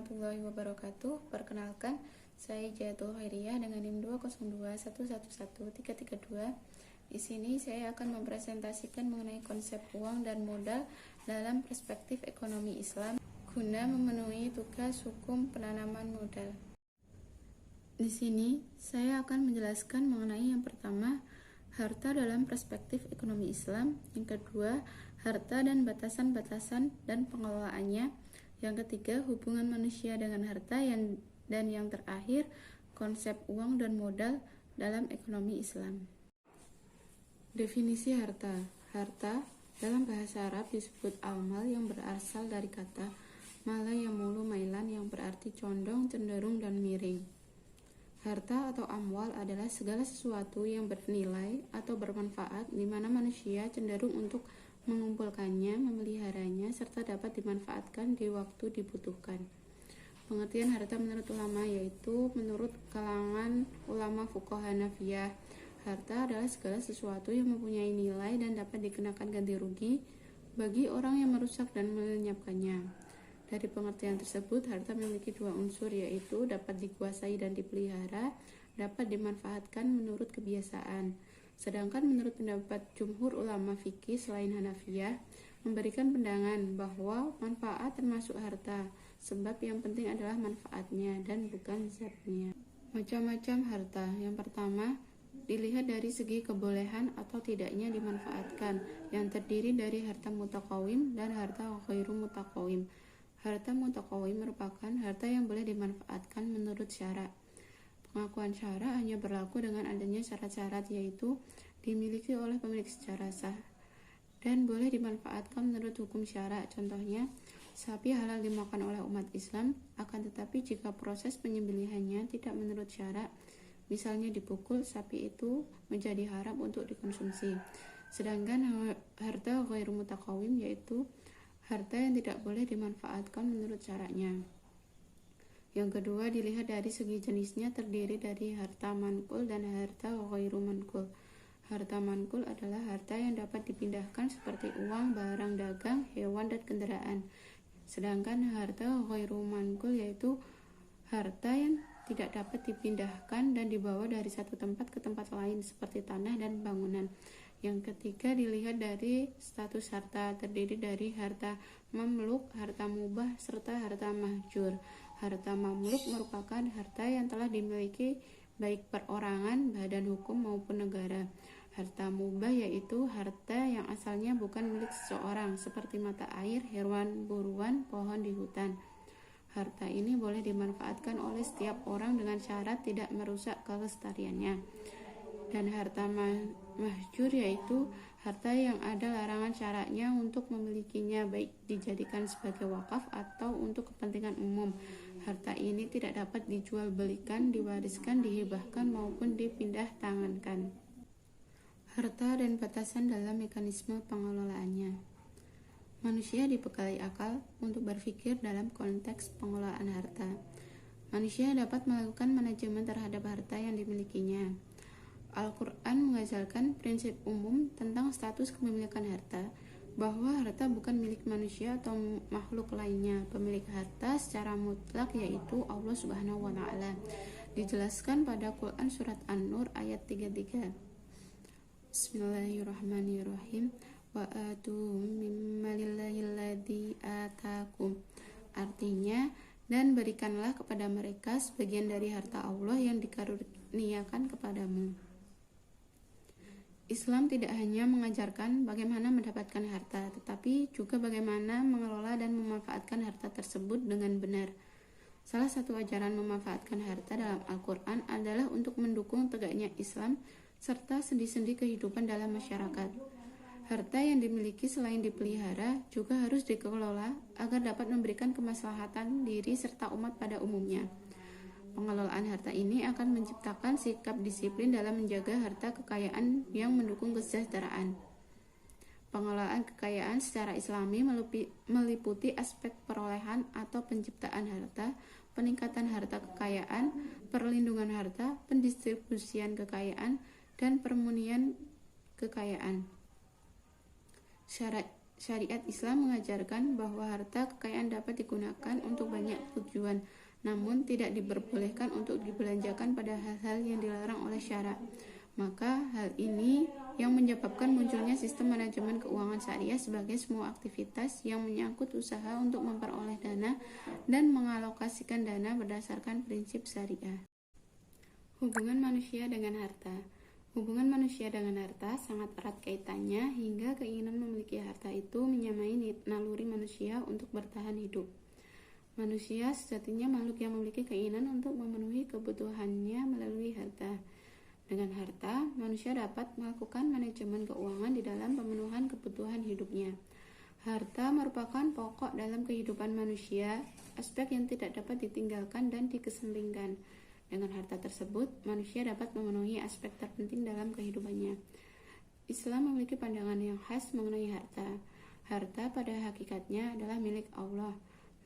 warahmatullahi wabarakatuh. Perkenalkan, saya Jayatul Khairiyah dengan NIM 202111332. Di sini saya akan mempresentasikan mengenai konsep uang dan modal dalam perspektif ekonomi Islam guna memenuhi tugas hukum penanaman modal. Di sini saya akan menjelaskan mengenai yang pertama, harta dalam perspektif ekonomi Islam, yang kedua, harta dan batasan-batasan dan pengelolaannya, yang ketiga, hubungan manusia dengan harta, dan yang terakhir, konsep uang dan modal dalam ekonomi Islam. Definisi harta. Harta dalam bahasa Arab disebut al-mal yang berasal dari kata mala yamulu mailan yang berarti condong, cenderung, dan miring. Harta atau amwal adalah segala sesuatu yang bernilai atau bermanfaat di mana manusia cenderung untuk mengumpulkannya, memeliharanya, serta dapat dimanfaatkan di waktu dibutuhkan. Pengertian harta menurut ulama yaitu menurut kalangan ulama fuqaha Hanafiyah, harta adalah segala sesuatu yang mempunyai nilai dan dapat dikenakan ganti rugi bagi orang yang merusak dan melenyapkannya. Dari pengertian tersebut, harta memiliki dua unsur yaitu dapat dikuasai dan dipelihara, dapat dimanfaatkan menurut kebiasaan. Sedangkan menurut pendapat jumhur ulama fikih selain Hanafiyah, memberikan pandangan bahwa manfaat termasuk harta, sebab yang penting adalah manfaatnya dan bukan zatnya. Macam-macam harta. Yang pertama, dilihat dari segi kebolehan atau tidaknya dimanfaatkan, yang terdiri dari harta mutakawim dan harta ghairu mutakawim. Harta mutakawim merupakan harta yang boleh dimanfaatkan menurut syarak. Pengakuan syarak hanya berlaku dengan adanya syarat-syarat, yaitu dimiliki oleh pemilik secara sah dan boleh dimanfaatkan menurut hukum syarak. Contohnya, sapi halal dimakan oleh umat Islam, akan tetapi jika proses penyembelihannya tidak menurut syarak, misalnya dipukul, sapi itu menjadi haram untuk dikonsumsi. Sedangkan harta ghairu mutakawim yaitu harta yang tidak boleh dimanfaatkan menurut syaratnya. Yang kedua, dilihat dari segi jenisnya, terdiri dari harta mankul dan harta ghairu mankul. Harta mankul adalah harta yang dapat dipindahkan seperti uang, barang dagang, hewan, dan kendaraan. Sedangkan harta ghairu mankul yaitu harta yang tidak dapat dipindahkan dan dibawa dari satu tempat ke tempat lain seperti tanah dan bangunan. Yang ketiga, dilihat dari status harta, terdiri dari harta mamluk, harta mubah, serta harta mahjur. Harta mamluk merupakan harta yang telah dimiliki baik perorangan, badan hukum maupun negara. Harta mubah yaitu harta yang asalnya bukan milik seseorang, seperti mata air, hewan buruan, pohon di hutan. Harta ini boleh dimanfaatkan oleh setiap orang dengan syarat tidak merusak kelestariannya. Dan harta mahjur yaitu harta yang ada larangan syaratnya untuk memilikinya, baik dijadikan sebagai wakaf atau untuk kepentingan umum. Harta ini tidak dapat dijual belikan, diwariskan, dihibahkan maupun dipindah tangankan. Harta dan batasan dalam mekanisme pengelolaannya. Manusia dibekali akal untuk berpikir dalam konteks pengelolaan harta. Manusia dapat melakukan manajemen terhadap harta yang dimilikinya. Al-Quran mengajarkan prinsip umum tentang status kepemilikan harta, bahwa harta bukan milik manusia atau makhluk lainnya. Pemilik harta secara mutlak yaitu Allah Subhanahu wa Ta'ala. Dijelaskan pada Quran surat An-Nur ayat 33. Bismillahirrahmanirrahim. Wa atuhum mimma lillahilladzi atakum. Artinya, dan berikanlah kepada mereka sebagian dari harta Allah yang dikaruniakan kepadamu. Islam tidak hanya mengajarkan bagaimana mendapatkan harta, tetapi juga bagaimana mengelola dan memanfaatkan harta tersebut dengan benar. Salah satu ajaran memanfaatkan harta dalam Al-Quran adalah untuk mendukung tegaknya Islam serta sendi-sendi kehidupan dalam masyarakat. Harta yang dimiliki selain dipelihara juga harus dikelola agar dapat memberikan kemaslahatan diri serta umat pada umumnya. Pengelolaan harta ini akan menciptakan sikap disiplin dalam menjaga harta kekayaan yang mendukung kesejahteraan. Pengelolaan kekayaan secara Islami meliputi aspek perolehan atau penciptaan harta, peningkatan harta kekayaan, perlindungan harta, pendistribusian kekayaan, dan permunian kekayaan. Syariat Islam mengajarkan bahwa harta kekayaan dapat digunakan untuk banyak tujuan, namun tidak diperbolehkan untuk dibelanjakan pada hal-hal yang dilarang oleh syara. Maka hal ini yang menyebabkan munculnya sistem manajemen keuangan syariah sebagai semua aktivitas yang menyangkut usaha untuk memperoleh dana dan mengalokasikan dana berdasarkan prinsip syariah. Hubungan manusia dengan harta. Hubungan manusia dengan harta sangat erat kaitannya hingga keinginan memiliki harta itu menyamai naluri manusia untuk bertahan hidup. Manusia sejatinya makhluk yang memiliki keinginan untuk memenuhi kebutuhannya melalui harta. Dengan harta, manusia dapat melakukan manajemen keuangan di dalam pemenuhan kebutuhan hidupnya. Harta merupakan pokok dalam kehidupan manusia, aspek yang tidak dapat ditinggalkan dan dikesampingkan. Dengan harta tersebut, manusia dapat memenuhi aspek terpenting dalam kehidupannya. Islam memiliki pandangan yang khas mengenai harta. Harta pada hakikatnya adalah milik Allah,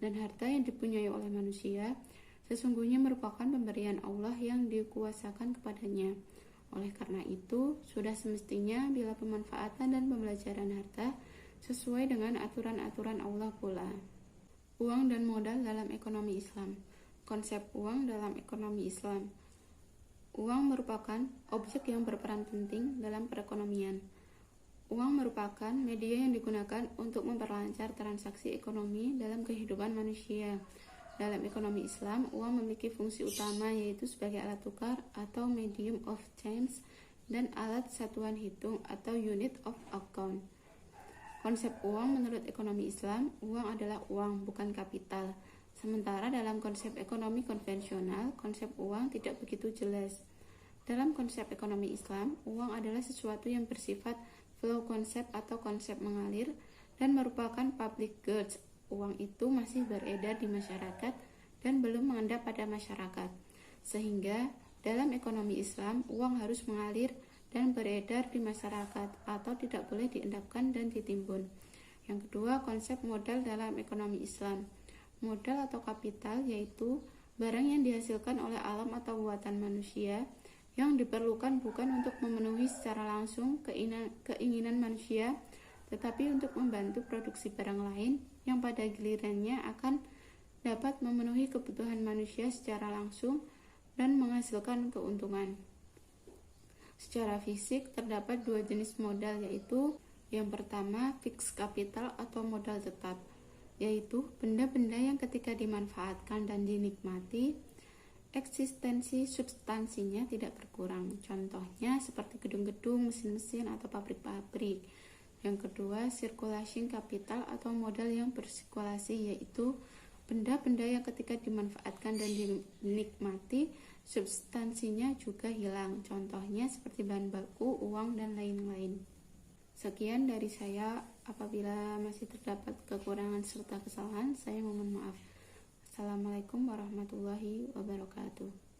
dan harta yang dipunyai oleh manusia sesungguhnya merupakan pemberian Allah yang dikuasakan kepadanya. Oleh karena itu, sudah semestinya bila pemanfaatan dan pembelajaran harta sesuai dengan aturan-aturan Allah pula. Uang dan modal dalam ekonomi Islam. Konsep uang dalam ekonomi Islam. Uang merupakan objek yang berperan penting dalam perekonomian. Uang merupakan media yang digunakan untuk memperlancar transaksi ekonomi dalam kehidupan manusia. Dalam ekonomi Islam, uang memiliki fungsi utama yaitu sebagai alat tukar atau medium of change dan alat satuan hitung atau unit of account. Konsep uang menurut ekonomi Islam, uang adalah uang, bukan kapital. Sementara dalam konsep ekonomi konvensional, konsep uang tidak begitu jelas. Dalam konsep ekonomi Islam, uang adalah sesuatu yang bersifat flow konsep atau konsep mengalir dan merupakan public goods. Uang itu masih beredar di masyarakat dan belum mengendap pada masyarakat. Sehingga dalam ekonomi Islam, uang harus mengalir dan beredar di masyarakat atau tidak boleh diendapkan dan ditimbun. Yang kedua, konsep modal dalam ekonomi Islam. Modal atau kapital yaitu barang yang dihasilkan oleh alam atau buatan manusia yang diperlukan bukan untuk memenuhi secara langsung keinginan manusia, tetapi untuk membantu produksi barang lain yang pada gilirannya akan dapat memenuhi kebutuhan manusia secara langsung dan menghasilkan keuntungan. Secara fisik terdapat dua jenis modal, yaitu yang pertama fixed capital atau modal tetap, yaitu benda-benda yang ketika dimanfaatkan dan dinikmati, eksistensi substansinya tidak berkurang. Contohnya seperti gedung-gedung, mesin-mesin, atau pabrik-pabrik. Yang kedua, circulation capital atau modal yang bersirkulasi, yaitu benda-benda yang ketika dimanfaatkan dan dinikmati, substansinya juga hilang. Contohnya seperti bahan baku, uang, dan lain-lain. Sekian dari saya. Apabila masih terdapat kekurangan serta kesalahan, saya mohon maaf. Assalamualaikum warahmatullahi wabarakatuh.